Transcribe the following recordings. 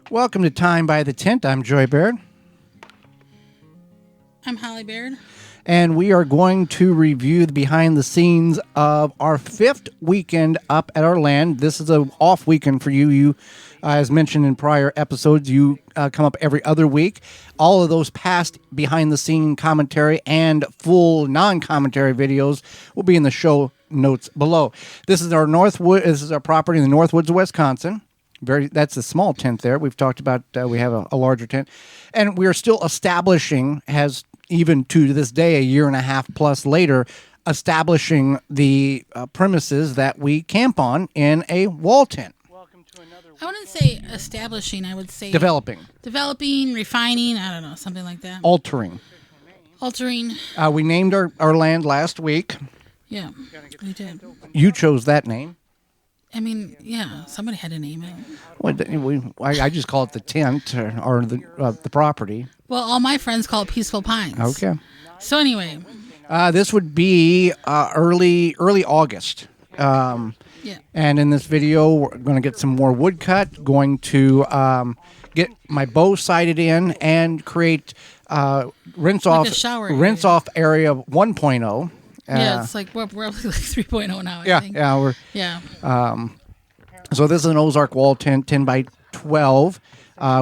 Welcome to Time by the Tent. I'm Joy Baird. I'm Holly Baird. And we are going to review the behind the scenes of our 5th weekend up at our land. This is an off weekend for you. You, as mentioned in prior episodes, you come up every other week. All of those past behind the scene commentary and full non-commentary videos will be in the show notes below. This is our property in the Northwoods of Wisconsin. That's a small tent there. We've talked about we have a larger tent, and we are still establishing, even to this day, a year and a half plus later, establishing the premises that we camp on in a wall tent. I wouldn't say establishing. I would say Developing, refining. I don't know, something like that. altering. We named our land last week. Yeah, we did. You chose that name. I mean, yeah, somebody had to name it. Well, I just call it the tent or the property. Well, all my friends call it Peaceful Pines. Okay. So anyway. This would be early August. Yeah. And in this video, we're going to get some more wood cut, going to get my bow sighted in and create rinse off area 1.0. Yeah, it's like we're up to like 3.0 now, I think. Yeah. So this is an Ozark wall tent, 10 by 12.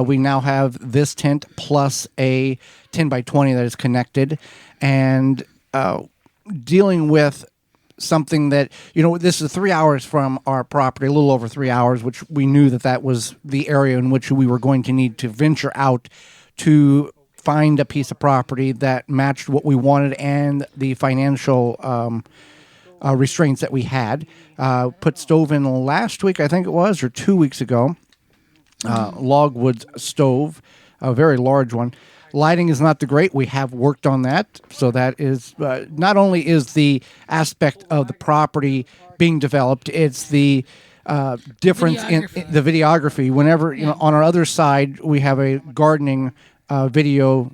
We now have this tent plus a 10 by 20 that is connected, and dealing with something that, this is 3 hours from our property, a little over 3 hours, which we knew that was the area in which we were going to need to venture out to find a piece of property that matched what we wanted and the financial restraints that we had. Put stove in last week, I think it was, or 2 weeks ago. Logwood stove, a very large one. Lighting is not the great. We have worked on that. So that is not only is the aspect of the property being developed, it's the difference in the videography. Whenever, on our other side, we have a gardening video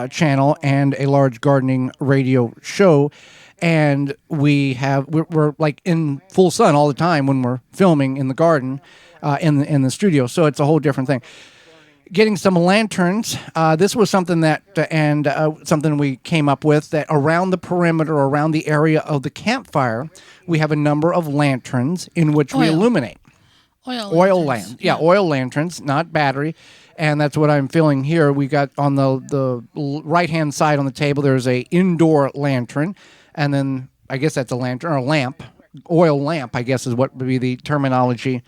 channel and a large gardening radio show, and we're like in full sun all the time when we're filming in the garden, in the studio. So it's a whole different thing. Getting some lanterns. This was something something we came up with, that around the perimeter, around the area of the campfire, we have a number of lanterns in which we illuminate. Oil lanterns, not battery. And that's what I'm feeling here. We got on the right-hand side on the table, there's a indoor lantern. And then I guess that's a lantern or a lamp. Oil lamp, I guess, is what would be the terminology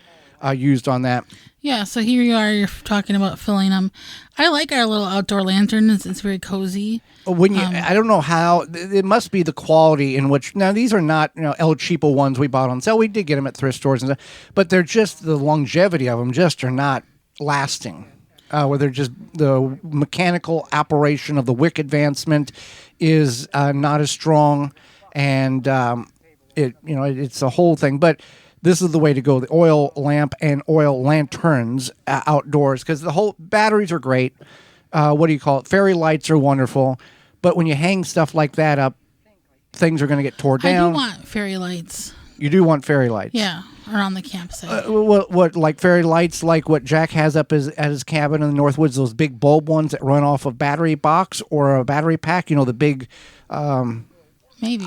used on that. Yeah, so here you are, you're talking about filling them. I like our little outdoor lanterns. It's very cozy. I don't know how, it must be the quality in which, now these are not, El Cheapo ones we bought on sale. We did get them at thrift stores and stuff, but they're just, the longevity of them just are not lasting. Where they're just, the mechanical operation of the wick advancement is not as strong, and it's a whole thing. But this is the way to go: the oil lamp and oil lanterns outdoors, because the whole batteries are great. What do you call it? Fairy lights are wonderful, but when you hang stuff like that up, things are going to get tore down. I do want fairy lights. You do want fairy lights? Yeah, around the campsite. What like fairy lights, like what Jack has up at his cabin in the Northwoods, those big bulb ones that run off a battery box or a battery pack, the big maybe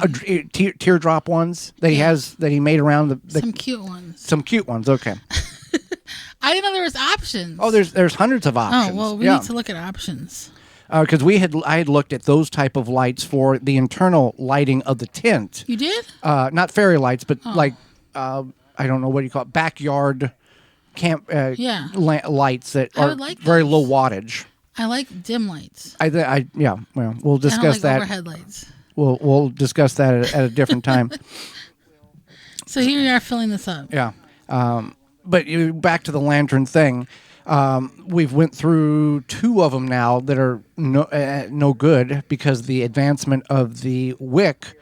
teardrop ones that he made around the some cute ones. Some cute ones, okay. I didn't know there was options. Oh, there's hundreds of options. Oh, well, we need to look at options. Because I had looked at those type of lights for the internal lighting of the tent. You did? Not fairy lights, but I don't know what you call it, backyard camp lights that are very low wattage. I like dim lights. Well, we'll discuss that. Overhead lights. We'll discuss that at a different time. So here you are filling this up. Yeah. But back to the lantern thing. We've went through 2 of them now that are no good because the advancement of the wick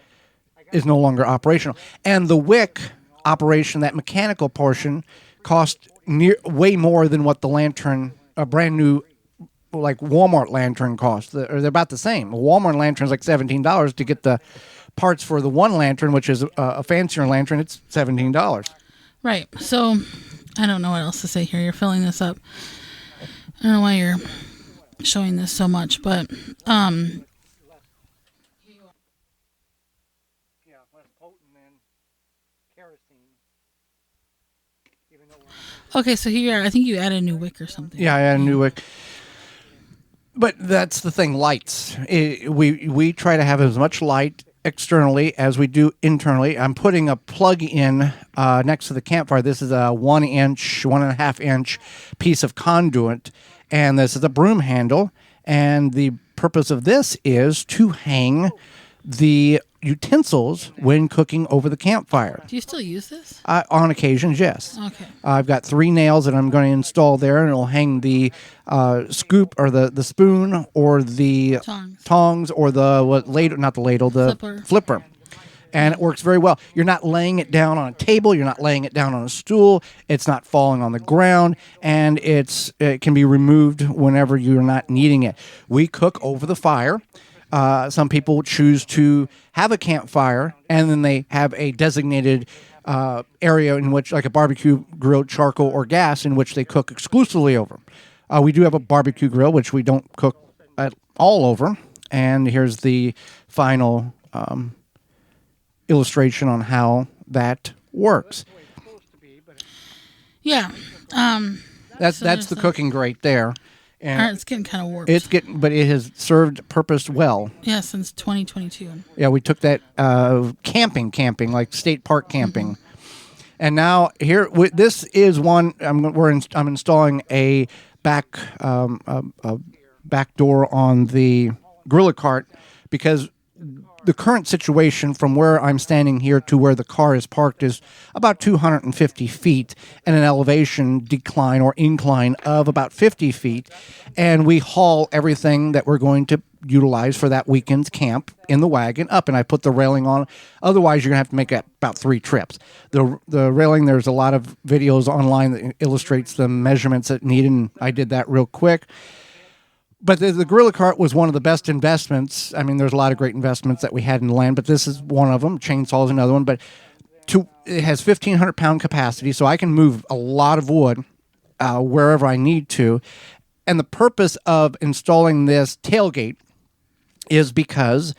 is no longer operational. And the wick operation, that mechanical portion, cost way more than what the lantern, a brand new, like Walmart lantern costs. They're about the same. A Walmart lantern is like $17 to get the parts for the one lantern, which is a fancier lantern. It's $17. Right. So I don't know what else to say here. You're filling this up. I don't know why you're showing this so much, but less potent than kerosene. okay, so here you are. I think you added a new wick or something. Yeah, I had a new wick. But that's the thing, lights. We try to have as much light externally as we do internally. I'm putting a plug in next to the campfire. This is a 1.5 inch piece of conduit, and this is a broom handle. And the purpose of this is to hang the utensils when cooking over the campfire. Do you still use this? On occasions, yes. Okay. I've got 3 nails that I'm going to install there, and it'll hang the scoop or the spoon or the tongs or the flipper. And it works very well. You're not laying it down on a table. You're not laying it down on a stool. It's not falling on the ground, and it can be removed whenever you're not needing it. We cook over the fire. Some people choose to have a campfire, and then they have a designated area in which, like a barbecue grill, charcoal, or gas, in which they cook exclusively over. We do have a barbecue grill, which we don't cook at all over. And here's the final illustration on how that works. Yeah. That's the cooking grate there. And it's getting kind of warped. But it has served purpose well. Yeah, since 2022. Yeah, we took that camping, like state park camping, and now here this is one. I'm installing a back door on the griller cart because the current situation from where I'm standing here to where the car is parked is about 250 feet and an elevation decline or incline of about 50 feet. And we haul everything that we're going to utilize for that weekend's camp in the wagon up, and I put the railing on. Otherwise, you're going to have to make about 3 trips. The railing, there's a lot of videos online that illustrates the measurements that needed, and I did that real quick. But the gorilla cart was one of the best investments. I mean, there's a lot of great investments that we had in land, but this is one of them. Chainsaw is another one. But it has 1,500-pound capacity, so I can move a lot of wood wherever I need to. And the purpose of installing this tailgate is because,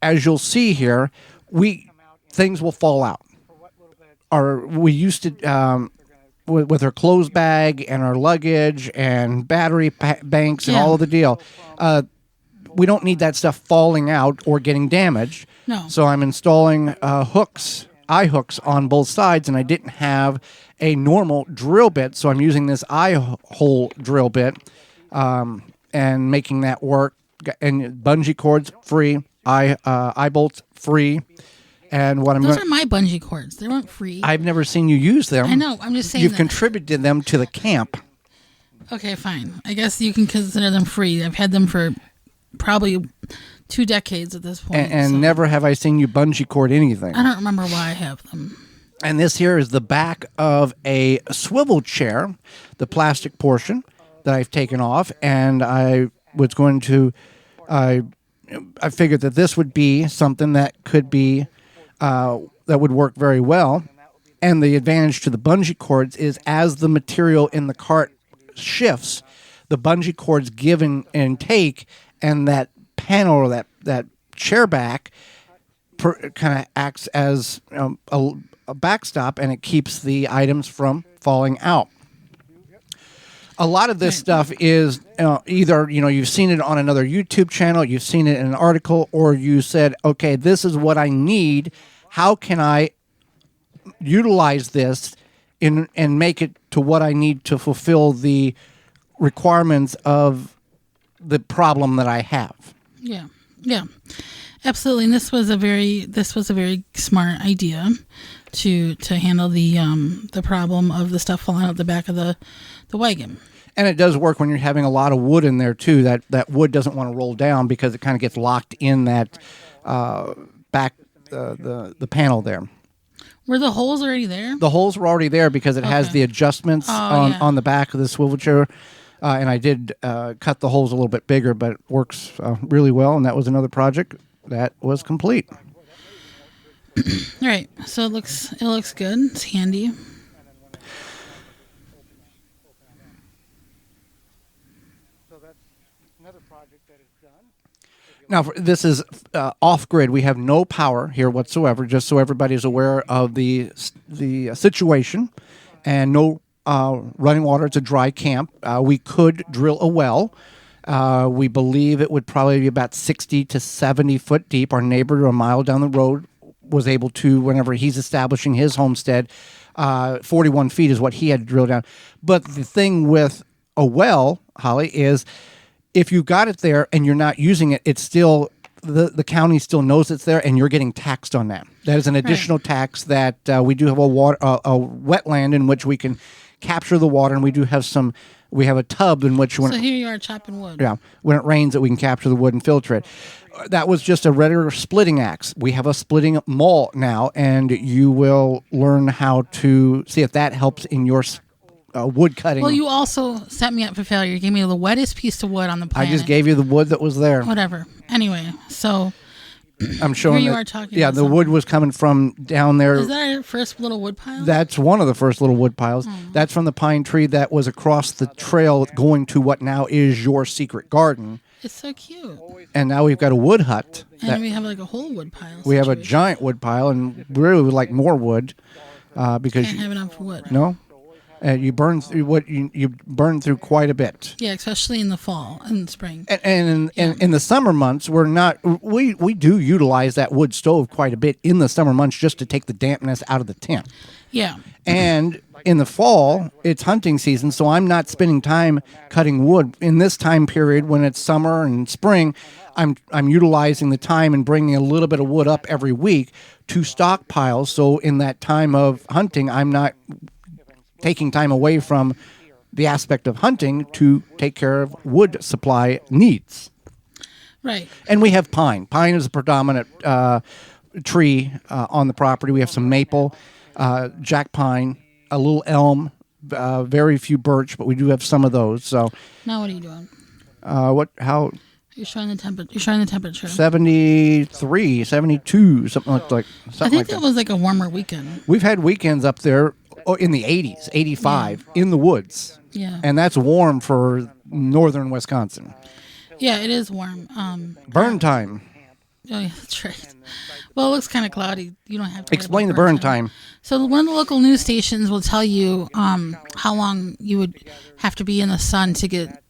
as you'll see here, things will fall out. We used to... with our clothes bag and our luggage and battery banks and all of the deal. We don't need that stuff falling out or getting damaged. No. So I'm installing eye hooks on both sides, and I didn't have a normal drill bit, so I'm using this eye hole drill bit and making that work. And bungee cords free, eye bolts free. And those are my bungee cords. They weren't free. I've never seen you use them. I know. I'm just saying You've contributed them to the camp. Okay, fine. I guess you can consider them free. I've had them for probably 2 decades at this point. And never have I seen you bungee cord anything. I don't remember why I have them. And this here is the back of a swivel chair, the plastic portion that I've taken off. And I was going to... I figured that this would be something that could be... that would work very well. And the advantage to the bungee cords is as the material in the cart shifts, the bungee cords give and take, and that panel or that chair back kind of acts as a backstop, and it keeps the items from falling out. A lot of this stuff is either, you've seen it on another YouTube channel, you've seen it in an article, or you said, okay, this is what I need. How can I utilize this and make it to what I need to fulfill the requirements of the problem that I have? Yeah, absolutely. And this was a very smart idea to handle the problem of the stuff falling out the back of the wagon. And it does work when you're having a lot of wood in there too. That wood doesn't want to roll down because it kind of gets locked in that back. The panel there. Were the holes already there? The holes were already there because it has the adjustments on the back of the swivel chair. And I did cut the holes a little bit bigger, but it works really well. And that was another project that was complete. All right. So it looks good. It's handy. Now, this is off grid. We have no power here whatsoever. Just so everybody's aware of the situation, and no running water. It's a dry camp. We could drill a well. We believe it would probably be about 60 to 70 foot deep. Our neighbor a mile down the road was able to, whenever he's establishing his homestead, 41 feet is what he had to drill down. But the thing with a well, Holly, is if you got it there and you're not using it, it's still the county still knows it's there, and you're getting taxed on that. That is an additional tax that we do have a wetland in which we can capture the water, and we do have some. We have a tub in which So here you are chopping wood. Yeah, when it rains, that we can capture the wood and filter it. That was just a regular splitting axe. We have a splitting maul now, and you will learn how to see if that helps in your wood cutting. Well, you also set me up for failure. You gave me the wettest piece of wood on the planet. I just gave you the wood that was there. Whatever. Anyway, so I'm showing here you that, are talking. Yeah, about the something. wood was coming from down there. Is that our first little wood pile? That's one of the first little wood piles. That's from the pine tree that was across the trail going to what now is your secret garden. It's so cute. And now we've got a wood hut. And we have like a whole wood pile. We have a situation. giant wood pile, and we really would like more wood because Can't have enough wood. no, you burn through what you burn through quite a bit. Yeah, especially in the fall and spring. And in the summer months, we do utilize that wood stove quite a bit in the summer months just to take the dampness out of the tent. Yeah. And in the fall, it's hunting season, so I'm not spending time cutting wood. In this time period, when it's summer and spring, I'm utilizing the time and bringing a little bit of wood up every week to stockpile. So in that time of hunting, I'm not taking time away from the aspect of hunting to take care of wood supply needs. Right. And we have pine. Pine is a predominant tree on the property. We have some maple, jack pine, a little elm, very few birch, but we do have some of those. So Now what are you doing? how You're showing the temperature. You're showing the temperature. 73, 72, something like I think that was like a warmer weekend. We've had weekends up there in the 80s, 85 in the woods. Yeah. And that's warm for northern Wisconsin. Yeah, it is warm. Burn time. Oh, yeah, that's right. Well, it looks kind of cloudy. You don't have to worry Explain the about burn time. So one of the local news stations will tell you how long you would have to be in the sun to get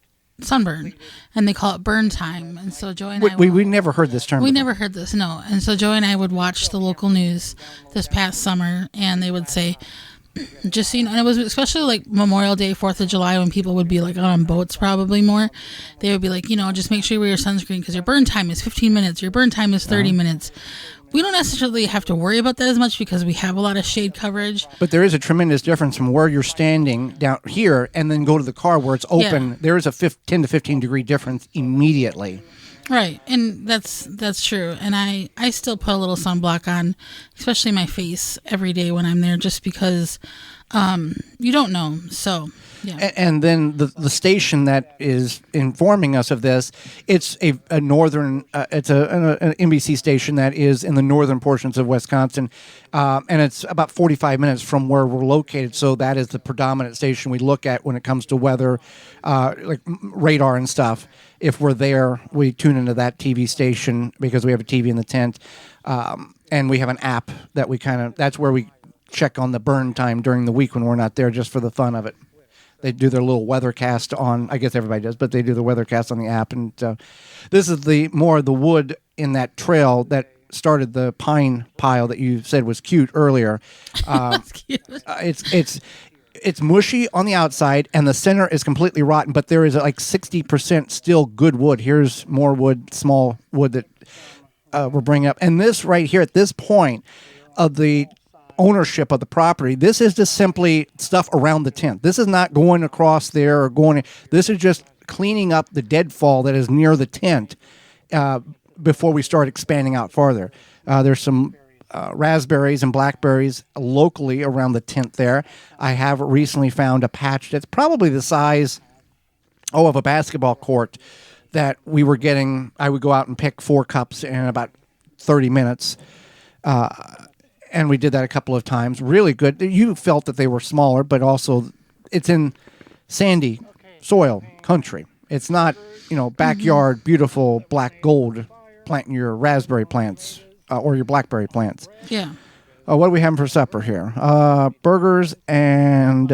sunburn, and they call it burn time. And so Joey and I We never heard this term. we before. never heard this, no. And so Joey and I would watch the local news this past summer, and they would say, just so you know, and it was especially like Memorial Day, 4th of July, when people would be like on boats probably more. They would be like, just make sure you wear your sunscreen because your burn time is 15 minutes. Your burn time is 30 minutes. We don't necessarily have to worry about that as much because we have a lot of shade coverage. But there is a tremendous difference from where you're standing down here and then go to the car where it's open. Yeah. There is a 10 to 15 degree difference immediately. Right, and that's true. And I still put a little sunblock on, especially my face, every day when I'm there, just because you don't know. So, yeah. And then the station that is informing us of this, it's a northern, it's an NBC station that is in the northern portions of Wisconsin, and it's about 45 minutes from where we're located. So that is the predominant station we look at when it comes to weather, like radar and stuff. If we're there, we tune into that TV station because we have a TV in the tent, and we have an app that that's where we check on the burn time during the week when we're not there, just for the fun of it. They do their little weathercast on, I guess everybody does, but they do the weathercast on the app. And this is the wood in that trail that started the pine pile that you said was cute earlier. That's cute. It's mushy on the outside, and the center is completely rotten, but there is like 60% still good wood. Here's more wood, small wood that we're bringing up. And this right here at this point of the ownership of the property, this is just simply stuff around the tent. This is not going across there or going. This is just cleaning up the deadfall that is near the tent before we start expanding out farther. There's some raspberries and blackberries locally around the tent there. I have recently found a patch that's probably the size of a basketball court that we were getting. I would go out and pick 4 cups in about 30 minutes. And we did that a couple of times. Really good. You felt that they were smaller, but also it's in sandy soil country. It's not, backyard beautiful black gold planting your raspberry plants or your blackberry plants. Yeah. What are we having for supper here? Burgers and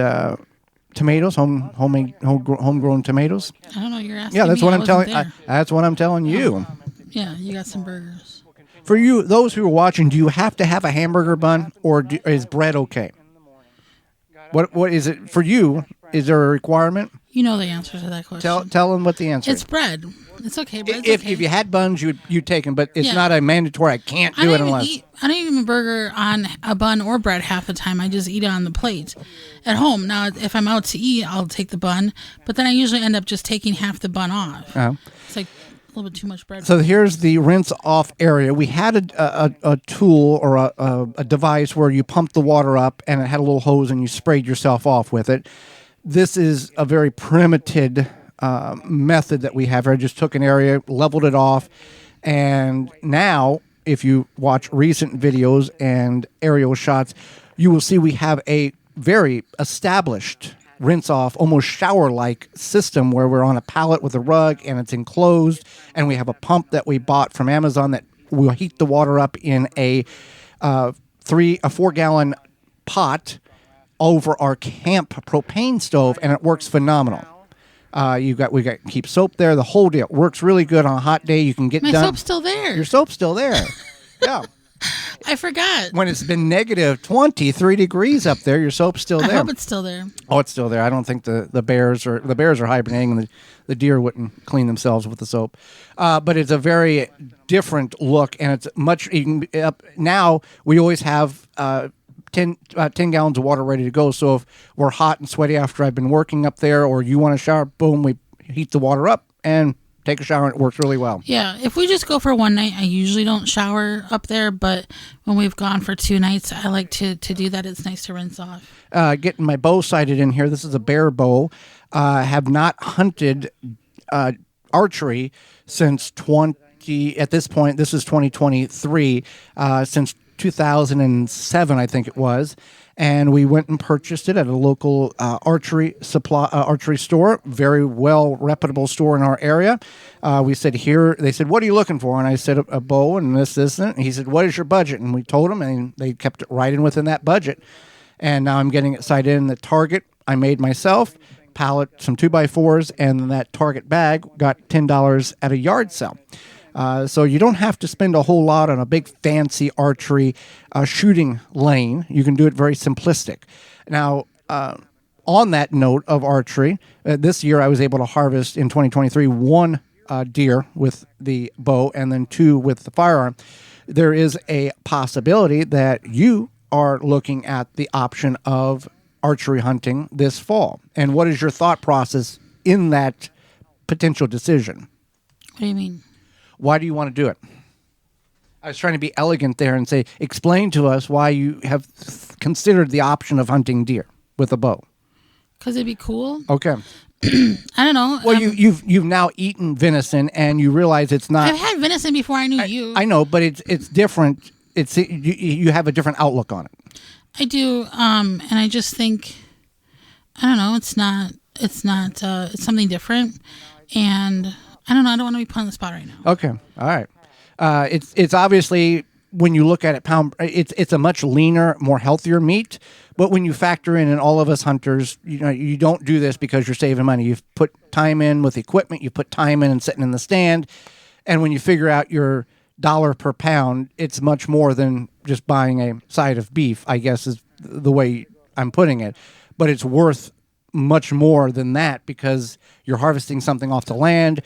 tomatoes, homegrown tomatoes. I don't know. You're asking. Yeah, that's me. what I I'm wasn't telling. there. That's what I'm telling you. Yeah, you got some burgers. For you, those who are watching, do you have to have a hamburger bun, or is bread okay? What is it for you? Is there a requirement? You know the answer to that question. Tell them what the answer It's is. bread. It's okay. Bread's If okay. you had buns, you'd take them, but it's Yeah. not a mandatory. I can't I do it don't even unless. I don't even eat a burger on a bun or bread half the time. I just eat it on the plate at home. Now, if I'm out to eat, I'll take the bun, but then I usually end up just taking half the bun off. It's like a little bit too much bread. So here's the rinse off area. We had a tool or a device where you pumped the water up and it had a little hose and you sprayed yourself off with it. This is a very primitive method that we have. I just took an area, leveled it off, and now if you watch recent videos and aerial shots, you will see we have a very established rinse off, almost shower-like system where we're on a pallet with a rug and it's enclosed, and we have a pump that we bought from Amazon that will heat the water up in a 4-gallon pot over our camp propane stove, and it works phenomenal. We got keep soap there, the whole deal. It works really good on a hot day. You can get My done. soap's still there. Your soap's still there. Yeah. I forgot. When it's been negative 23 degrees up there, your soap's still I there. hope it's still there. Oh, it's still there. I don't think the bears are hibernating, and the deer wouldn't clean themselves with the soap. But it's a very different look, and it's much. Now we always have 10 gallons of water ready to go. So if we're hot and sweaty after I've been working up there, or you want to shower, boom, we heat the water up and take a shower, and it works really well. Yeah, if we just go for one night, I usually don't shower up there, but when we've gone for 2 nights, I like to do that. It's nice to rinse off. Getting my bow sighted in here. This is a bear bow. Have not hunted archery since at this point, this is 2023, since 2007, I think it was. And we went and purchased it at a local archery store, very well reputable store in our area. We said here, they said, "What are you looking for?" And I said, "A bow and this, and he said, "What is your budget?" And we told him, and they kept it right in within that budget. And now I'm getting it sighted in. The target I made myself, pallet, some 2x4s, and that target bag got $10 at a yard sale. So you don't have to spend a whole lot on a big fancy archery shooting lane. You can do it very simplistic. Now, on that note of archery, this year I was able to harvest in 2023 one deer with the bow and then 2 with the firearm. There is a possibility that you are looking at the option of archery hunting this fall. And what is your thought process in that potential decision? What do you mean? Why do you want to do it? I was trying to be elegant there and say, explain to us why you have considered the option of hunting deer with a bow. Because it'd be cool. Okay. I don't know. Well, you've now eaten venison and you realize it's not. I've had venison before I knew you. I know, but it's different. You have a different outlook on it. I do, and I just think, I don't know. It's something different, and I don't know. I don't want to be put on the spot right now. Okay. All right. It's obviously, when you look at it, it's a much leaner, more healthier meat. But when you factor in, and all of us hunters, you don't do this because you're saving money. You've put time in with equipment. You put time in and sitting in the stand. And when you figure out your dollar per pound, it's much more than just buying a side of beef, I guess is the way I'm putting it. But it's worth much more than that because you're harvesting something off the land.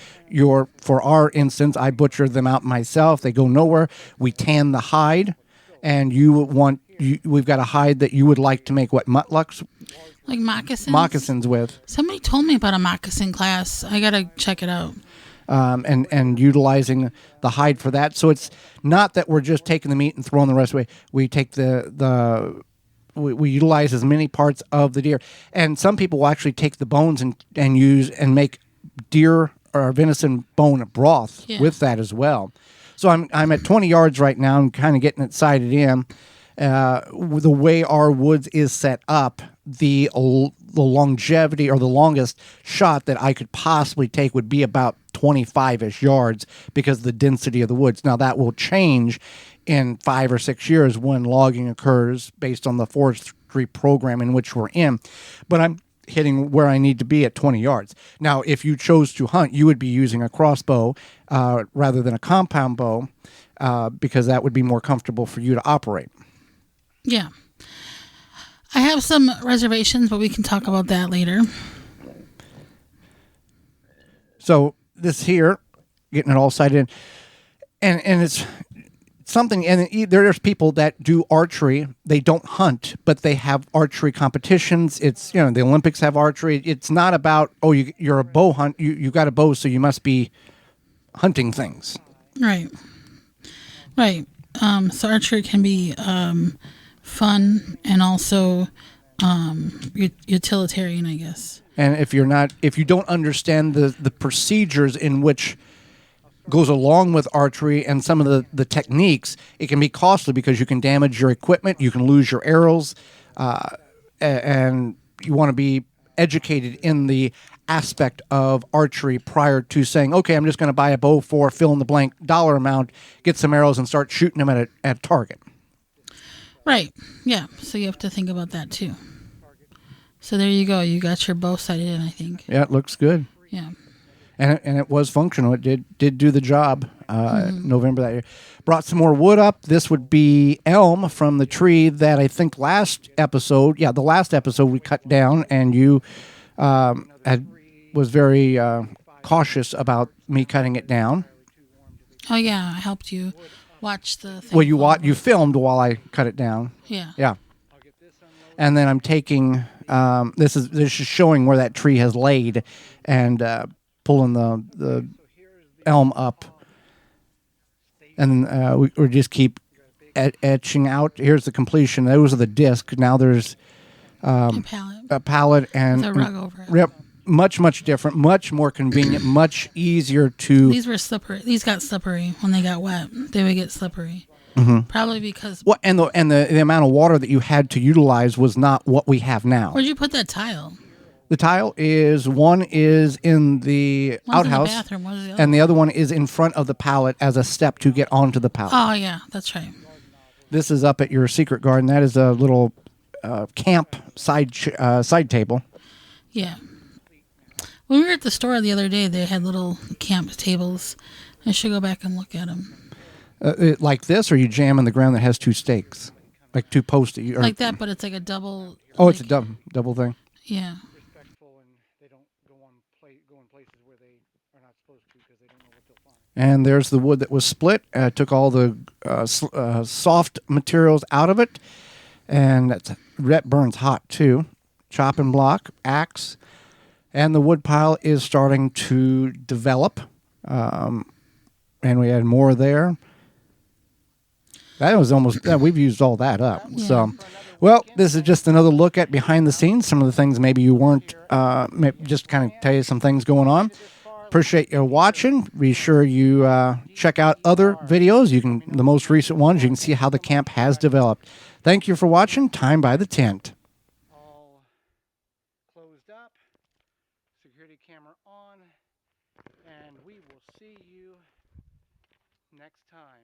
For our instance, I butcher them out myself. They go nowhere. We tan the hide, and we've got a hide that you would like to make what, mutlocks? Like moccasins? Moccasins with. Somebody told me about a moccasin class. I got to check it out. And utilizing the hide for that. So it's not that we're just taking the meat and throwing the rest away. We take we utilize as many parts of the deer. And some people will actually take the bones and use and make deer or venison bone broth with that as well. So I'm at 20 yards right now. I'm kind of getting it sighted in. The way our woods is set up, the longevity or the longest shot that I could possibly take would be about 25-ish yards because of the density of the woods. Now that will change in 5 or 6 years when logging occurs based on the forestry program in which we're in. But I'm hitting where I need to be at 20 yards. Now, if you chose to hunt, you would be using a crossbow rather than a compound bow because that would be more comfortable for you to operate. Yeah. I have some reservations, but we can talk about that later. So this here, getting it all sighted in, and it's something, and there's people that do archery. They don't hunt, but they have archery competitions. It's, the Olympics have archery. It's not about, you're a bow hunt. You got a bow, so you must be hunting things. Right. So archery can be fun and also utilitarian, I guess. And if you don't understand the procedures in which goes along with archery and some of the techniques, it can be costly because you can damage your equipment, you can lose your arrows, and you want to be educated in the aspect of archery prior to saying, okay, I'm just going to buy a bow for fill in the blank dollar amount, get some arrows, and start shooting them at a target. Right. Yeah. So you have to think about that too. So there you go. You got your bow sighted in, I think. Yeah, it looks good. Yeah. And it was functional. It did do the job. November that year. Brought some more wood up. This would be elm from the tree that I think the last episode we cut down, and you was very cautious about me cutting it down. Oh yeah, I helped you watch the thing. Well, you filmed while I cut it down. Yeah. Yeah. And then I'm taking this is showing where that tree has laid, and pulling the elm up, and we just keep etching out. Here's the completion. Those are the disc. Now there's a pallet and with a rug over it. Yep, much different, much more convenient, much easier to. These were slippery. These got slippery when they got wet. They would get slippery. Mm-hmm. Probably because. Well, and the amount of water that you had to utilize was not what we have now. Where'd you put that tile? The tile one is in the outhouse, in the bathroom. What is the other and the other one is in front of the pallet as a step to get onto the pallet. Oh yeah, that's right. This is up at your secret garden. That is a little camp side table. Yeah. When we were at the store the other day, they had little camp tables. I should go back and look at them. Like this, or you jam in the ground that has two stakes, like two posts. Like that, but it's like a double. Oh, it's a double thing. Yeah. And there's the wood that was split. Took all the soft materials out of it, and that burns hot too. Chopping block, axe, and the wood pile is starting to develop. And we had more there. That was almost. We've used all that up. Yeah. So, well, this is just another look at behind the scenes. Some of the things maybe you weren't. Just kind of tell you some things going on. Appreciate you watching. Be sure you check out other videos. The most recent ones. You can see how the camp has developed. Thank you for watching. Time by the tent. All closed up. Security camera on, and we will see you next time.